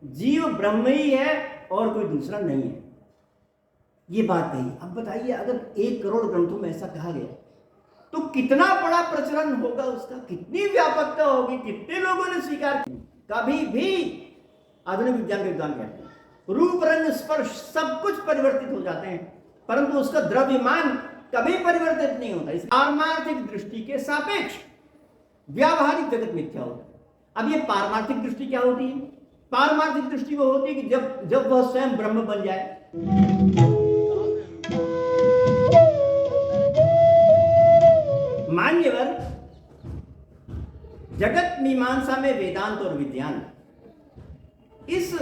जीव ब्रह्म ही है और कोई दूसरा नहीं है, ये बात कही। अब बताइए, अगर 1 करोड़ ग्रंथों में ऐसा कहा गया तो कितना बड़ा प्रचलन होगा उसका, कितनी व्यापकता होगी, कितने लोगों ने स्वीकार किया। कभी भी आधुनिक विज्ञान के विद्वान कहते हैं रूप रंग स्पर्श सब कुछ परिवर्तित हो जाते हैं, परंतु उसका द्रव्यमान कभी परिवर्तित नहीं होता। इस पारमार्थिक दृष्टि के सापेक्ष व्यावहारिक जगत मिथ्या होता है। अब ये पारमार्थिक दृष्टि क्या होती है? पारमार्थिक दृष्टि वो होती है कि जब वह स्वयं ब्रह्म बन जाए। मान्यवर, जगत मीमांसा में वेदांत और विज्ञान, इस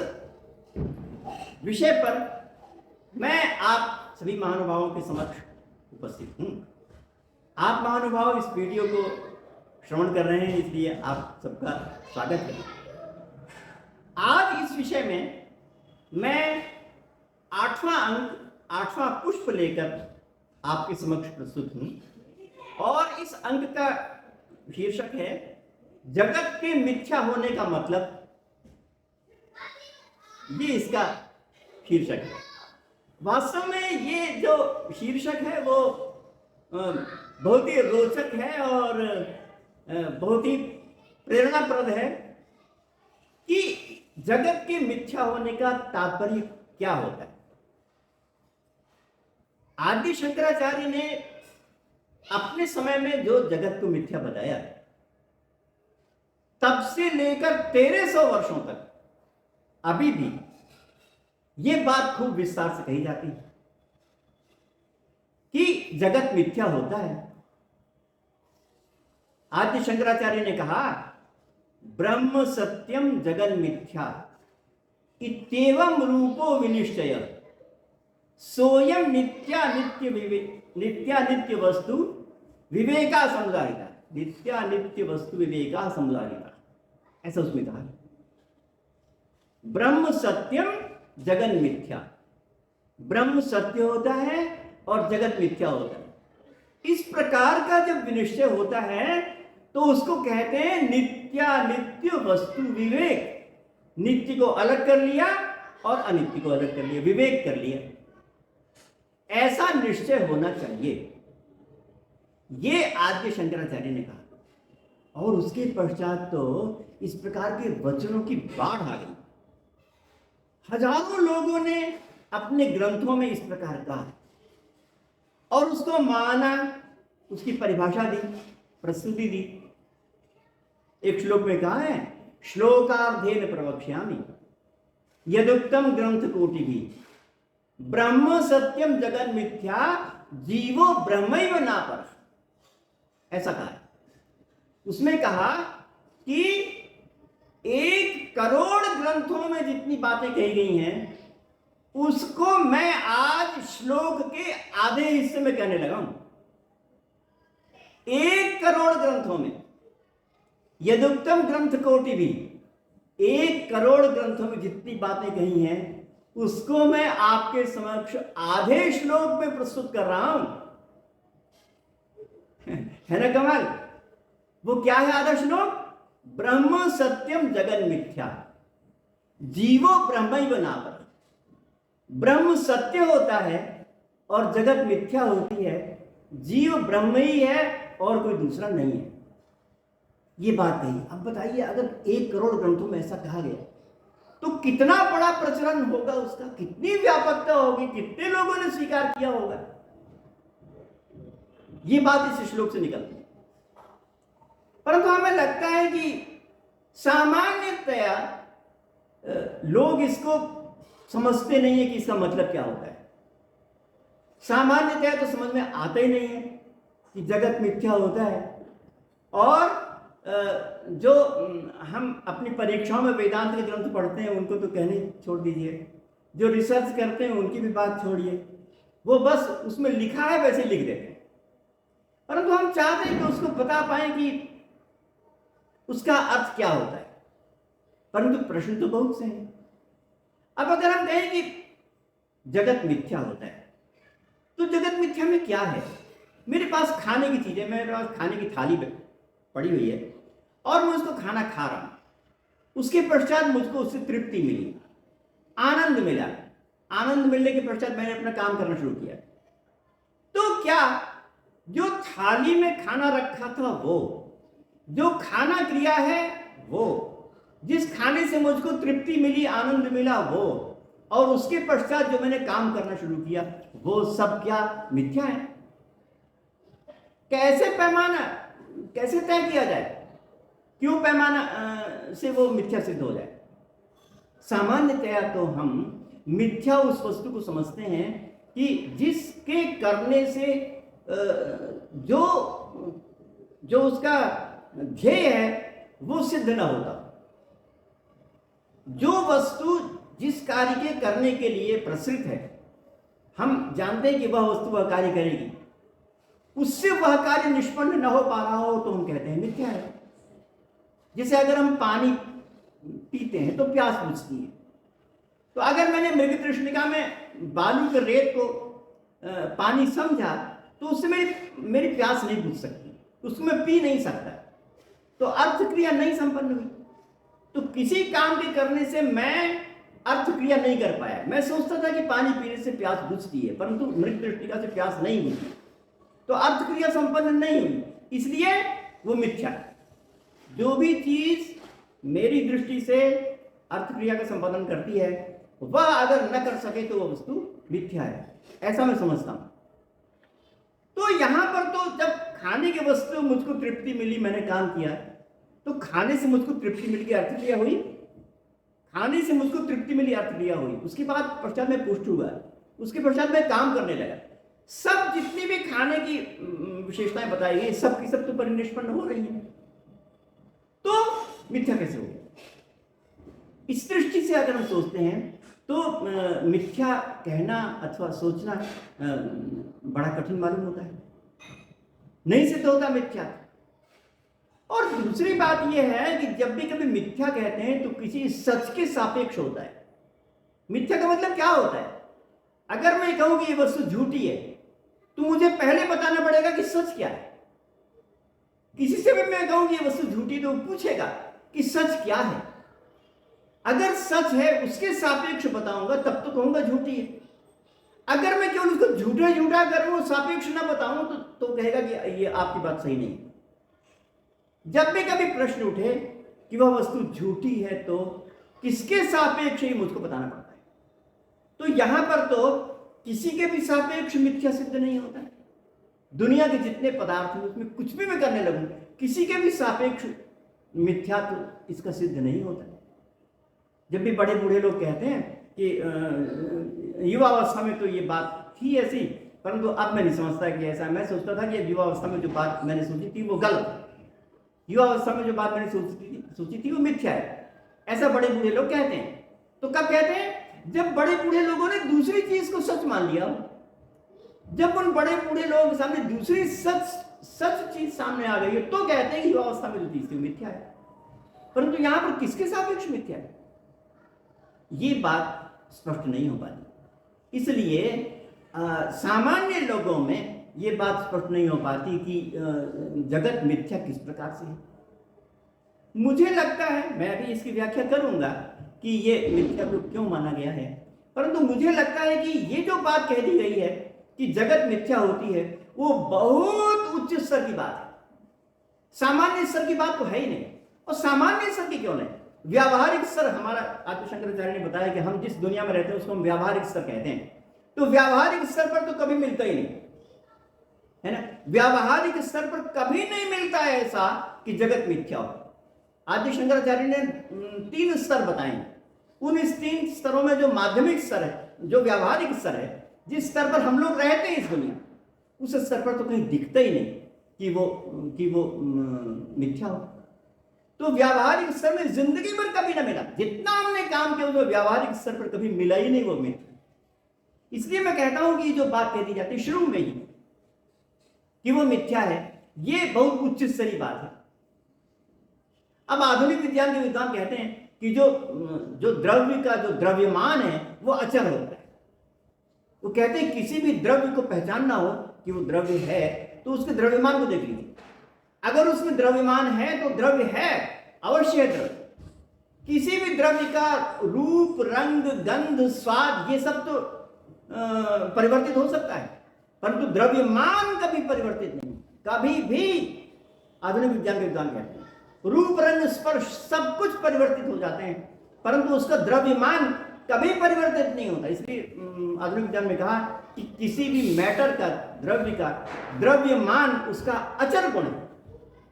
विषय पर मैं आप सभी महानुभावों के समक्ष उपस्थित हूं। आप महानुभाव इस वीडियो को श्रवण कर रहे हैं, इसलिए आप सबका स्वागत है। आज इस विषय में मैं 8वां अंक, 8वां पुष्प लेकर आपके समक्ष प्रस्तुत हूं, और इस अंक का शीर्षक है जगत के मिथ्या होने का मतलब। ये इसका शीर्षक है। वास्तव में ये जो शीर्षक है वो बहुत ही रोचक है और बहुत ही प्रेरणाप्रद है कि जगत के मिथ्या होने का तात्पर्य क्या होता है। आदि शंकराचार्य ने अपने समय में जो जगत को मिथ्या बताया, तब से लेकर 1300 वर्षों तक अभी भी ये बात खूब विस्तार से कही जाती है कि जगत मिथ्या होता है। आदि शंकराचार्य ने कहा ब्रह्म सत्यम जगन मिथ्या इत्येवं रूपो विनिश्चय सोयम नित्या नित्य वस्तु विवेका समुदायिता, नित्या नित्य वस्तु विवेका समुदायिता, ऐसा उसमें कहा। ब्रह्म सत्यम जगन मिथ्या, ब्रह्म सत्य होता है और जगत मिथ्या होता है। इस प्रकार का जब विनिश्चय होता है तो उसको कहते हैं नित्या नित्य वस्तु विवेक। नित्य को अलग कर लिया और अनित्य को अलग कर लिया, विवेक कर लिया। ऐसा निश्चय होना चाहिए, ये आद्य शंकराचार्य ने कहा। और उसके पश्चात तो इस प्रकार के वचनों की बाढ़ आ गई। हजारों लोगों ने अपने ग्रंथों में इस प्रकार कहा और उसको माना, उसकी परिभाषा दी, प्रस्तुति दी। एक श्लोक में कहा है श्लोकार्धेन प्रवक्ष्यामि यदुक्तम ग्रंथ कोटि भी ब्रह्म सत्यम जगन मिथ्या जीवो ब्रह्मैव नापर, ऐसा कहा है। उसमें कहा कि 1 करोड़ ग्रंथों में जितनी बातें कही गई हैं उसको मैं आज श्लोक के आधे हिस्से में कहने लगा हूं। 1 करोड़ ग्रंथों में, यदुक्तम ग्रंथ कोटि भी, 1 करोड़ ग्रंथों में जितनी बातें कही हैं उसको मैं आपके समक्ष आधे श्लोक में प्रस्तुत कर रहा हूं। है ना कमाल? वो क्या है आधा श्लोक? ब्रह्म सत्यम जगन मिथ्या जीवो ब्रह्मैव नापर। ब्रह्म सत्य होता है और जगत मिथ्या होती है, जीव ब्रह्म ही है और कोई दूसरा नहीं है, ये बात कही। अब बताइए, अगर 1 करोड़ ग्रंथों में ऐसा कहा गया तो कितना बड़ा प्रचलन होगा उसका, कितनी व्यापकता होगी, कितने लोगों ने स्वीकार किया होगा। ये बात इस श्लोक से निकलती है। परंतु हमें लगता है कि सामान्यतया लोग इसको समझते नहीं है कि इसका मतलब क्या होता है। सामान्यतया तो समझ में आता ही नहीं है कि जगत मिथ्या होता है। और जो हम अपनी परीक्षाओं में वेदांत के ग्रंथ पढ़ते हैं उनको तो कहने छोड़ दीजिए, जो रिसर्च करते हैं उनकी भी बात छोड़िए, वो बस उसमें लिखा है वैसे लिख देते हैं। परंतु हम चाहते हैं कि उसको बता पाएं कि उसका अर्थ क्या होता है। परंतु प्रश्न तो बहुत से हैं। अब अगर हम कहें कि जगत मिथ्या होता है तो जगत मिथ्या में क्या है? मेरे पास खाने की चीजें, मेरे पास खाने की थाली पड़ी हुई है और मैं उसको खाना खा रहा हूं, उसके पश्चात मुझको उससे तृप्ति मिली, आनंद मिला। आनंद मिलने के पश्चात मैंने अपना काम करना शुरू किया। तो क्या जो थाली में खाना रखा था, वो जो खाना क्रिया है, वो जिस खाने से मुझको तृप्ति मिली, आनंद मिला, वो और उसके पश्चात जो मैंने काम करना शुरू किया, वो सब क्या मिथ्या है? कैसे पैमाना, कैसे तय किया जाए? क्यों पैमाना से वो मिथ्या सिद्ध हो जाए? सामान्यतया तो हम मिथ्या उस वस्तु को समझते हैं कि जिसके करने से जो जो उसका ध्येय है वो सिद्ध न होता। जो वस्तु जिस कार्य के करने के लिए प्रसृत है, हम जानते हैं कि वह वस्तु वह कार्य करेगी, उससे वह कार्य निष्पन्न न हो पा रहा हो तो हम कहते हैं मिथ्या है। जैसे अगर हम पानी पीते हैं तो प्यास बुझती है, तो अगर मैंने मृग तृष्णिका में बालू के रेत को पानी समझा तो उससे मेरी प्यास नहीं बुझ सकती, उसको मैं पी नहीं सकता, तो अर्थ क्रिया नहीं संपन्न हुई। तो किसी काम के करने से मैं अर्थ क्रिया नहीं कर पाया। मैं सोचता था कि पानी पीने से प्यास बुझती है, परंतु मृग तृष्णिका से प्यास नहीं बुझी, तो अर्थ क्रिया संपन्न नहीं हुई, इसलिए वो मिथ्या है। जो भी चीज मेरी दृष्टि से अर्थ क्रिया का संपादन करती है, वह अगर न कर सके तो वह वस्तु मिथ्या है, ऐसा मैं समझता हूं। तो यहां पर तो जब खाने की वस्तु मुझको तृप्ति मिली, मैंने काम किया, तो खाने से मुझको तृप्ति मिल गई, अर्थ क्रिया हुई। खाने से मुझको तृप्ति मिली, अर्थ क्रिया हुई। उसके बाद पश्चात में पुष्ट हुआ, उसके पश्चात में काम करने लगा। सब जितनी भी खाने की विशेषताएं बताई गई, सब की सब तो परिनिष्पन्न हो रही है, तो मिथ्या कैसे हो गया? इस दृष्टि से अगर हम सोचते हैं तो मिथ्या कहना अथवा सोचना बड़ा कठिन मालूम होता है, नहीं सिद्ध होता मिथ्या। और दूसरी बात यह है कि जब भी कभी मिथ्या कहते हैं तो किसी सच के सापेक्ष होता है। मिथ्या का मतलब क्या होता है? अगर मैं कहूं कि ये वस्तु झूठी है तो मुझे पहले बताना पड़ेगा कि सच क्या है। किसी से भी मैं कहूं कि ये वस्तु झूठी तो पूछेगा कि सच क्या है। अगर सच है उसके सापेक्ष बताऊंगा तब तो कहूंगा झूठी है। अगर मैं केवल उसको झूठा झूठा करूं, सापेक्ष ना बताऊं तो कहेगा कि ये आपकी बात सही नहीं। जब भी कभी प्रश्न उठे कि वह वस्तु झूठी है तो किसके सापेक्ष ही मुझको बताना पड़ता है। तो यहां पर तो किसी के भी सापेक्ष मिथ्या सिद्ध नहीं होता है। दुनिया के जितने पदार्थ हैं उसमें कुछ भी मैं करने लगूं, किसी के भी सापेक्ष मिथ्या तो इसका सिद्ध नहीं होता है। जब भी बड़े बूढ़े लोग कहते हैं कि युवावस्था में तो ये बात थी ऐसी, परंतु अब मैं नहीं समझता कि ऐसा। मैं सोचता था कि युवावस्था में जो बात मैंने सोची थी वो गलत, युवावस्था में जो बात मैंने सोची थी वो मिथ्या है, ऐसा बड़े बूढ़े लोग कहते हैं। तो कब कहते हैं? जब बड़े बूढ़े लोगों ने दूसरी चीज को सच मान लिया। जब उन बड़े बूढ़े लोगों के सामने दूसरी सच चीज सामने आ गई है तो कहते हैं कि युवावस्था में जो चीज थी मिथ्या है। परंतु यहां पर किसके सापेक्ष मिथ्या है, ये बात स्पष्ट नहीं हो पाती। इसलिए सामान्य लोगों में ये बात स्पष्ट नहीं हो पाती कि जगत मिथ्या किस प्रकार से है। मुझे लगता है, मैं अभी इसकी व्याख्या करूंगा कि ये मिथ्या को क्यों माना गया है, परंतु मुझे लगता है कि ये जो बात कह दी गई है कि जगत मिथ्या होती है, वो बहुत उच्च स्तर की बात है। सामान्य स्तर की बात तो है ही नहीं। और सामान्य स्तर की क्यों नहीं, व्यावहारिक स्तर। हमारा आदि शंकराचार्य ने बताया कि हम जिस दुनिया में रहते हैं उसको हम व्यावहारिक स्तर कहते हैं। तो व्यावहारिक स्तर पर तो कभी मिलता ही नहीं है ना। व्यावहारिक स्तर पर कभी नहीं मिलता है ऐसा कि जगत मिथ्या हो। आदि शंकराचार्य ने 3 स्तर बताए। उन इस 3 स्तरों में जो माध्यमिक स्तर है, जो व्यावहारिक स्तर है, जिस स्तर पर हम लोग रहते हैं इस दुनिया, उस स्तर पर तो कहीं दिखता ही नहीं कि वो मिथ्या हो। तो व्यावहारिक स्तर में जिंदगी भर कभी ना मिला। जितना हमने काम किया वो व्यावहारिक स्तर पर कभी मिला ही नहीं वो मिथ्या। इसलिए मैं कहता हूं कि जो बात कह दी जाती है शुरू में ही कि वो मिथ्या है, ये बहुत उच्च स्तरीय बात है। अब आधुनिक विज्ञान के विद्वान कहते हैं कि जो द्रव्य का जो द्रव्यमान है वो अचर होता है। वो कहते हैं किसी भी द्रव्य को पहचानना हो कि वो द्रव्य है तो उसके द्रव्यमान को देख लीजिए। अगर उसमें द्रव्यमान है तो द्रव्य है, अवश्य है द्रव्य। किसी भी द्रव्य का रूप, रंग, गंध, स्वाद ये सब तो परिवर्तित हो सकता है, परंतु द्रव्यमान कभी परिवर्तित नहीं, कभी भी। आधुनिक विज्ञान के विद्वान कहते हैं रूप, रंग, स्पर्श सब कुछ परिवर्तित हो जाते हैं, परंतु उसका द्रव्यमान कभी परिवर्तित नहीं होता। इसलिए आधुनिक विज्ञान में कहा कि किसी भी मैटर का, द्रव्य का द्रव्यमान उसका अचर गुण है।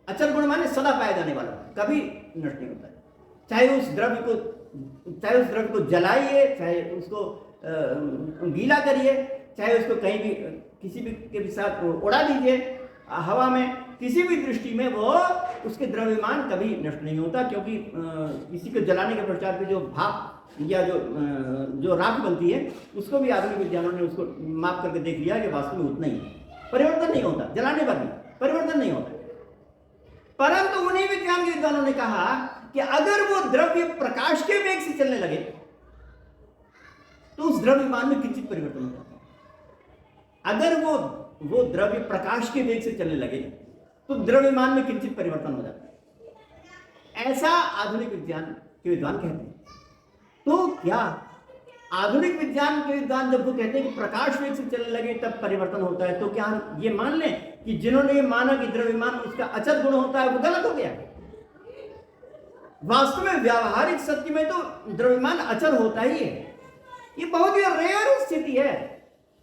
अचर गुण माने सदा पाया जाने वाला, कभी नष्ट नहीं होता है। चाहे उस द्रव्य को जलाइए, चाहे उसको गीला करिए, चाहे उसको कहीं भी किसी भी के साथ उड़ा दीजिए हवा में, किसी भी दृष्टि में वो उसके द्रव्यमान कभी नष्ट नहीं होता, क्योंकि किसी को जलाने के पश्चात भी जो भाप या जो राख बनती है उसको भी आधुनिक विज्ञानों ने उसको माप करके देख लिया कि वास्तव में उतना ही परिवर्तन नहीं होता, जलाने पर भी परिवर्तन नहीं होता। परंतु उन्हीं विज्ञान के विद्वानों ने कहा कि अगर वो द्रव्य प्रकाश के वेग से चलने लगे तो उस द्रव्यमान में किंचित परिवर्तन हो जाता है। अगर वो द्रव्य प्रकाश के वेग से चलने लगे तो द्रव्यमान में किंचित परिवर्तन हो जाता है। ऐसा आधुनिक विज्ञान के विद्वान कहते हैं। तो क्या आधुनिक विज्ञान के विद्वान जब वो कहते हैं कि प्रकाश वेग से चलने लगे तब परिवर्तन होता है, तो क्या हम ये मान लें कि जिन्होंने ये माना कि द्रव्यमान उसका अचर गुण होता है वो गलत हो गया? वास्तव में व्यावहारिक सत्य में तो द्रव्यमान अचर होता ही है। ये बहुत ही रेयर स्थिति है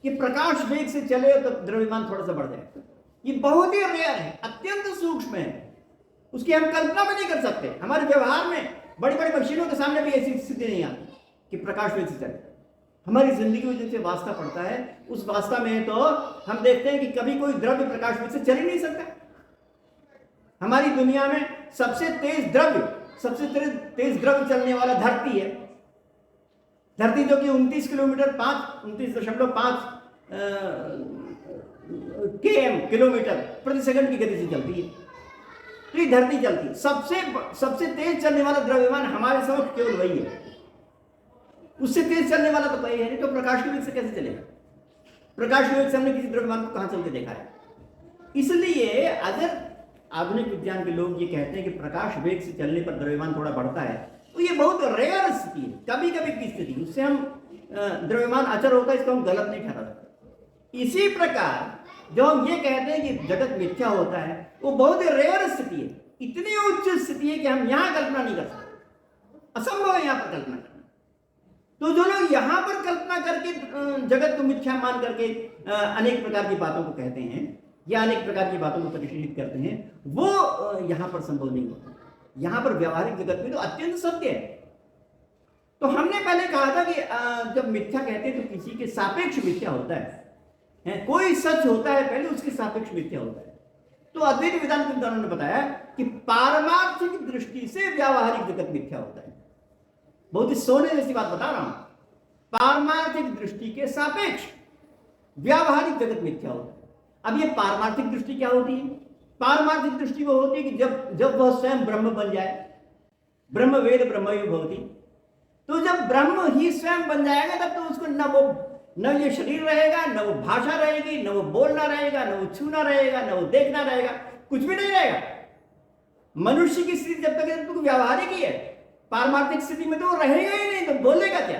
कि प्रकाश वेग से चले तो द्रव्यमान थोड़ा सा बढ़ जाए। ये बहुत ही रेयर है, अत्यंत सूक्ष्म है, उसकी हम कल्पना भी नहीं कर सकते। हमारे व्यवहार में बड़ी बड़ी मशीनों के सामने भी ऐसी स्थिति नहीं आती कि प्रकाश वेग से चले। हमारी जिंदगी में जिनसे वास्ता पड़ता है उस वास्ता में तो हम देखते हैं कि कभी कोई द्रव्य प्रकाश वेग से चल ही नहीं सकता। हमारी दुनिया में सबसे तेज द्रव्य चलने वाला धरती है। धरती जो कि 29 किलोमीटर 29.5 किलोमीटर प्रति सेकंड की गति से चलती है। तो ये धरती चलती है। सबसे तेज चलने वाला द्रव्यमान हमारे समक्ष केवल वही है। उससे तेज चलने वाला तो कोई है नहीं, तो प्रकाश के वेग से कैसे चलेगा? प्रकाश के वेग से हमने किसी द्रव्यमान को कहां चलते देखा है? इसलिए अगर आधुनिक विज्ञान के लोग ये कहते हैं कि प्रकाश वेग से चलने पर द्रव्यमान थोड़ा बढ़ता है, तो ये बहुत रेयर स्थिति है, कभी कभी की स्थिति। उससे हम द्रव्यमान अचर होता है, इसको हम गलत नहीं ठहरा सकते। इसी प्रकार जो हम ये कहते हैं कि जगत मिथ्या होता है, वो बहुत ही रेयर स्थिति है, इतनी उच्च स्थिति है कि हम यहां कल्पना नहीं कर सकते। असंभव है यहां पर कल्पना करना। तो जो लोग यहां पर कल्पना करके जगत को मिथ्या मान करके अनेक प्रकार की बातों को कहते हैं या अनेक प्रकार की बातों को परिशीलित करते हैं, वो यहां पर संभव नहीं होता। यहां पर व्यवहारिक जगत में तो अत्यंत सत्य है। तो हमने पहले कहा था कि जब मिथ्या कहते हैं तो किसी के सापेक्ष मिथ्या होता है। कोई सच होता है पहले उसके सापेक्ष मिथ्या होता है। तो अद्वैत वेदांत के विद्वानों ने बताया कि पारमार्थिक दृष्टि से व्यावहारिक जगत मिथ्या होता है। बहुत ही सोने जैसी बात बता रहा हूं। पारमार्थिक दृष्टि के सापेक्ष व्यावहारिक जगत मिथ्या होता है। अब ये पारमार्थिक दृष्टि क्या होती है? पारमार्थिक दृष्टि वो होती है कि जब वह स्वयं ब्रह्म बन जाए, ब्रह्म वेद ब्रह्मयो भवति। तो जब ब्रह्म ही स्वयं बन जाएगा तब तो उसको न ये शरीर रहेगा, न वो भाषा रहेगी, न वो बोलना रहेगा, न वो छूना रहेगा, न वो देखना रहेगा, कुछ भी नहीं रहेगा। मनुष्य की स्थिति जब तक है तो व्यावहारिक ही है। पारमार्थिक स्थिति में तो वो रहेगा ही नहीं, तो बोलेगा क्या?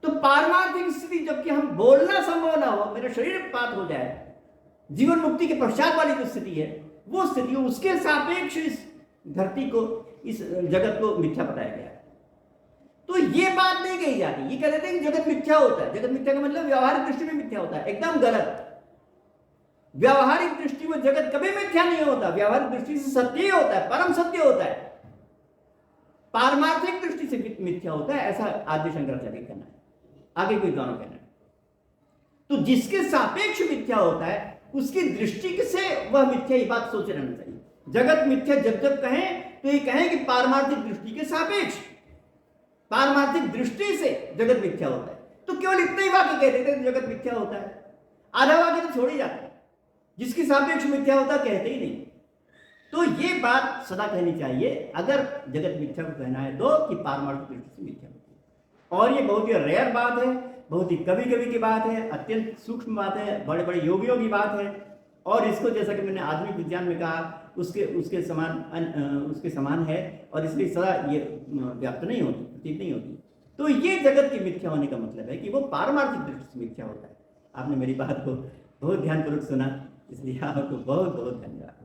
तो पारमार्थिक स्थिति जबकि हम बोलना संभव ना हो, मेरा शरीर पात हो जाए, जीवन मुक्ति के पश्चात वाली जो स्थिति है वो स्थिति, उसके सापेक्ष इस धरती को, इस जगत को मिथ्या बताया गया है। तो ये बात नहीं कही जाती। ये कह देते हैं कि जगत मिथ्या होता है। जगत मिथ्या का मतलब व्यवहारिक दृष्टि में मिथ्या होता है, एकदम गलत। व्यवहारिक दृष्टि में जगत कभी मिथ्या नहीं होता। व्यवहारिक दृष्टि से सत्य ही होता है, परम सत्य होता है। पारमार्थिक दृष्टि से मिथ्या होता है, ऐसा आद्य शंकराचार्य का कहना है, आगे कोई दोनों कहना है। तो जिसके सापेक्ष मिथ्या होता है उसकी दृष्टि से वह मिथ्या, ही बात सोच रहना चाहिए। जगत मिथ्या जब कहें तो ये कहें कि पारमार्थिक दृष्टि के सापेक्ष, पारमार्थिक दृष्टि से जगत मिथ्या होता है। तो केवल इतना ही वाक्य कह देते हैं जगत मिथ्या होता है, आधा वाक्य तो छोड़ ही जाते हैं। जिसके सापेक्ष मिथ्या होता है कहते ही नहीं। तो ये बात सदा कहनी चाहिए अगर जगत मिथ्या को कहना है तो, कि पारमार्थिक दृष्टि से मिथ्या होती है। और ये बहुत ही रेयर बात है, बहुत ही कभी कभी की बात है, अत्यंत सूक्ष्म बात है, बड़े बड़े योगियों की बात है। और इसको जैसा कि मैंने आधुनिक विज्ञान में कहा उसके उसके समान उसके समान है और इसलिए सदा ये व्याप्त नहीं होती, प्रतीत नहीं होती। तो ये जगत की मिथ्या होने का मतलब है कि वो पारमार्थिक दृष्टि से मिथ्या होता है। आपने मेरी बात को बहुत ध्यानपूर्वक सुना, इसलिए आपको बहुत बहुत धन्यवाद।